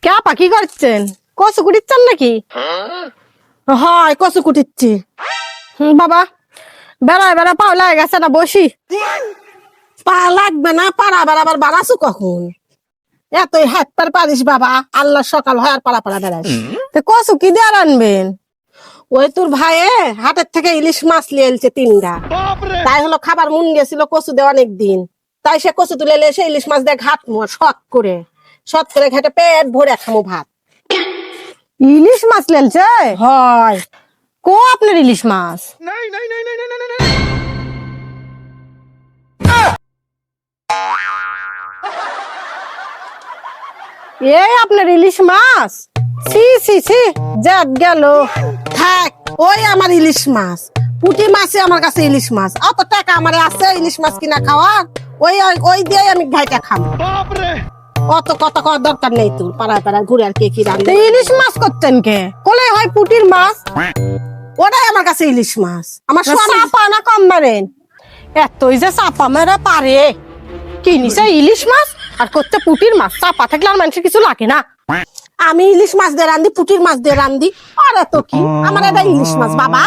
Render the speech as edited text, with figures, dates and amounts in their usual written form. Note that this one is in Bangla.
কে পাখি করছেন? কচু কুটিচ্ছেন নাকি? হয় কচু কুটিচ্ছি। বাবা বেড়ায় বেড়া পাও লাগে গেছে না, বসি। পা লাগবে না, পাড়া বেড়াবার বাড়াছো কখন? এতই হাত পার পারিস বাবা, আল্লাহ সকাল হয় আর পাড়া পাড়া বেড়াস। তো কচু কি দিয়ে আনবেন? ওই তোর ভাইয়ে হাটের থেকে ইলিশ মাছ লিয়ে এলছে 3টা। তাই হলো খাবার মন গেছিল কচু দিয়ে অনেক দিন, তাই সে কচু তুলে এসে ইলিশ মাছ দিয়ে ঘাট শখ করে ঘাটে পেট ভরে খামো ভাত। ইলিশ মাছ লেলছে? হয় কো আপনার ইলিশ মাছ? এই আপনার ইলিশ মাছ? ছি ছি ছি, জাত গেল। থাক, ওই আমার ইলিশ মাছ। পুঁটি মাছই আমার কাছে ইলিশ মাছ। অত টাকা আমার আছে ইলিশ মাছ কিনা খাওয়ার, ওই ওই দিয়ে আমি ভাইটা খাবো। অত কথা কওয়ার দরকার নেই তোর। পাড়ায় পাড়ায় ঘুরে আর কে কি তো রান্না। ইলিশ মাছ করতেন কে? কোলে হয় পুটির মাছ। ওটাই আমার কাছে ইলিশ মাছ। আমার স্বামী চাপা না কম মারেন? এতই যে চাপা মেরা পারে। কিনিছে ইলিশ মাছ আর করতে পুটির মাছ। চাপা থাকলে আর মানুষের কিছু লাগে না। আমি ইলিশ মাছ দিয়ে রান্ধি, পুঁটির মাছ দিয়ে রান্ধি। আর এত কি, আমার এটা ইলিশ মাছ বাবা।